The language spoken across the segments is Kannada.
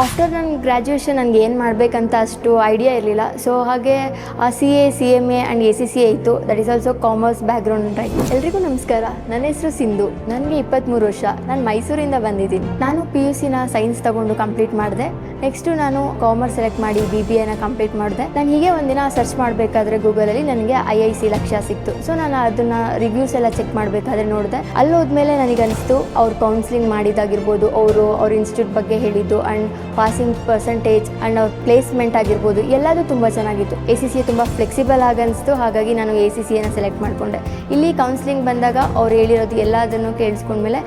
ಆಫ್ಟರ್ ನನ್ನ ಗ್ರ್ಯಾಜುಯೇಷನ್ ನನಗೆ ಏನು ಮಾಡಬೇಕಂತ ಅಷ್ಟು ಐಡಿಯಾ ಇರಲಿಲ್ಲ. ಸೊ ಹಾಗೆ CA, CMA ಆ್ಯಂಡ್ ACCA ಇತ್ತು. That is also commerce background right. ಎಲ್ರಿಗೂ ನಮಸ್ಕಾರ. ನನ್ನ ಹೆಸರು ಸಿಂಧು. ನನಗೆ 23 ವರ್ಷ. ನಾನು ಮೈಸೂರಿಂದ ಬಂದಿದ್ದೀನಿ. ನಾನು PUCನ ಸೈನ್ಸ್ ತಗೊಂಡು ಕಂಪ್ಲೀಟ್ ಮಾಡಿದೆ. ನೆಕ್ಸ್ಟು ನಾನು ಕಾಮರ್ಸ್ ಸೆಲೆಕ್ಟ್ ಮಾಡಿ BBAನ ಕಂಪ್ಲೀಟ್ ಮಾಡಿದೆ. ನಾನು ಹೀಗೆ ಒಂದಿನ ಸರ್ಚ್ ಮಾಡಬೇಕಾದ್ರೆ ಗೂಗಲಲ್ಲಿ ನನಗೆ IIC ಲಕ್ಷ್ಯ ಸಿಕ್ತು. ಸೊ ನಾನು ಅದನ್ನು ರಿವ್ಯೂಸ್ ಎಲ್ಲ ಚೆಕ್ ಮಾಡಬೇಕಾದ್ರೆ ನೋಡಿದೆ. ಅಲ್ಲಿ ಹೋದ್ಮೇಲೆ ನನಗನ್ನಿಸ್ತು ಅವ್ರು ಕೌನ್ಸಿಲಿಂಗ್ ಮಾಡಿದ್ದಾಗಿರ್ಬೋದು, ಅವ್ರ ಇನ್ಸ್ಟಿಟ್ಯೂಟ್ ಬಗ್ಗೆ ಹೇಳಿದ್ದು ಆ್ಯಂಡ್ ಪಾಸಿಂಗ್ ಪರ್ಸೆಂಟೇಜ್ ಆ್ಯಂಡ್ ಅವ್ರ ಪ್ಲೇಸ್ಮೆಂಟ್ ಆಗಿರ್ಬೋದು ಎಲ್ಲದೂ ತುಂಬ ಚೆನ್ನಾಗಿತ್ತು. ACCA ತುಂಬ ಫ್ಲೆಕ್ಸಿಬಲ್ ಆಗನ್ನಿಸ್ತು. ಹಾಗಾಗಿ ನಾನು ACCAನ ಸೆಲೆಕ್ಟ್ ಮಾಡಿಕೊಂಡೆ. ಇಲ್ಲಿ ಕೌನ್ಸಿಲಿಂಗ್ ಬಂದಾಗ ಅವ್ರು ಹೇಳಿರೋದು ಎಲ್ಲದನ್ನು ಕೇಳಿಸ್ಕೊಂಡ್ಮೇಲೆ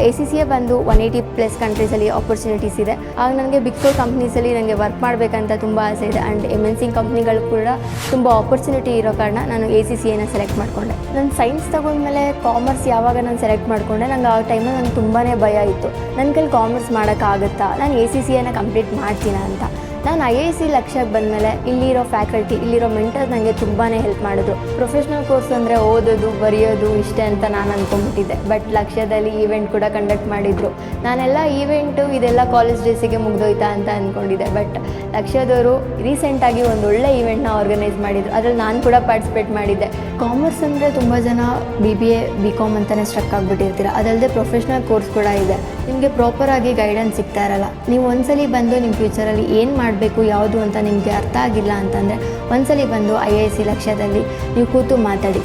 ACCA ಬಂದು 180+ ಕಂಟ್ರೀಸಲ್ಲಿ ಆಪರ್ಚುನಿಟೀಸ್ ಇದೆ. ಆಗ ನನಗೆ ಬಿಗ್ 4 ಕಂಪ್ನೀಸಲ್ಲಿ ನನಗೆ ವರ್ಕ್ ಮಾಡಬೇಕಂತ ತುಂಬ ಆಸೆ ಇದೆ. ಆ್ಯಂಡ್ MNC ಕಂಪ್ನಿಗಳು ಕೂಡ ತುಂಬ ಆಪರ್ಚುನಿಟಿ ಇರೋ ಕಾರಣ ನಾನು ACCAನ ಸೆಲೆಕ್ಟ್ ಮಾಡಿಕೊಂಡೆ. ನಾನು ಸೈನ್ಸ್ ತಗೊಂಡ್ಮೇಲೆ ಕಾಮರ್ಸ್ ಯಾವಾಗ ನಾನು ಸೆಲೆಕ್ಟ್ ಮಾಡಿಕೊಂಡೆ, ನಂಗೆ ಆ ಟೈಮಲ್ಲಿ ನನಗೆ ತುಂಬಾ ಭಯ ಇತ್ತು. ನನ್ನ ಕೈಲಿ ಕಾಮರ್ಸ್ ಮಾಡೋಕ್ಕಾಗುತ್ತಾ, ನಾನು ACCAನ ಕಂಪ್ಲೀಟ್ ಮಾಡ್ತೀನ ಅಂತ. ನಾನು IIC ಲಕ್ಷ್ಯಕ್ಕೆ ಬಂದಮೇಲೆ ಇಲ್ಲಿರೋ ಫ್ಯಾಕಲ್ಟಿ, ಇಲ್ಲಿರೋ ಮೆಂಟರ್ಸ್ ನನಗೆ ತುಂಬಾ ಹೆಲ್ಪ್ ಮಾಡಿದ್ರು. ಪ್ರೊಫೆಷ್ನಲ್ ಕೋರ್ಸ್ ಅಂದರೆ ಓದೋದು ಬರೆಯೋದು ಇಷ್ಟೇ ಅಂತ ನಾನು ಅಂದ್ಕೊಂಡ್ಬಿಟ್ಟಿದ್ದೆ. ಬಟ್ ಲಕ್ಷ್ಯದಲ್ಲಿ ಈವೆಂಟ್ ಕೂಡ ಕಂಡಕ್ಟ್ ಮಾಡಿದರು. ನಾನೆಲ್ಲ ಈವೆಂಟು ಇದೆಲ್ಲ ಕಾಲೇಜ್ ಡೇಸಿಗೆ ಮುಗ್ದೋಯ್ತಾ ಅಂತ ಅಂದ್ಕೊಂಡಿದ್ದೆ. ಬಟ್ ಲಕ್ಷ್ಯದವರು ರೀಸೆಂಟಾಗಿ ಒಂದು ಒಳ್ಳೆ ಈವೆಂಟ್ನ ಆರ್ಗನೈಸ್ ಮಾಡಿದರು. ಅದರಲ್ಲಿ ನಾನು ಕೂಡ ಪಾರ್ಟಿಸಿಪೇಟ್ ಮಾಡಿದ್ದೆ. ಕಾಮರ್ಸ್ ಅಂದರೆ ತುಂಬ ಜನ BBA BCom ಅಂತಲೇ ಸ್ಟ್ರಕ್ ಆಗಿಬಿಟ್ಟಿರ್ತೀರ. ಅದಲ್ಲದೆ ಪ್ರೊಫೆಷ್ನಲ್ ಕೋರ್ಸ್ ಕೂಡ ಇದೆ. ನಿಮಗೆ ಪ್ರಾಪರಾಗಿ ಗೈಡೆನ್ಸ್ ಸಿಗ್ತಾ ಇರಲ್ಲ. ನೀವು ಒಂದ್ಸಲಿ ಬಂದು ನಿಮ್ಮ ಫ್ಯೂಚರಲ್ಲಿ ಏನು ಮಾಡಬೇಕು ಯಾವುದು ಅಂತ ನಿಮಗೆ ಅರ್ಥ ಆಗಿಲ್ಲ ಅಂತಂದರೆ ಒಂದ್ಸಲಿ ಬಂದು IIC ಲಕ್ಷ್ಯದಲ್ಲಿ ನೀವು ಕೂತು ಮಾತಾಡಿ.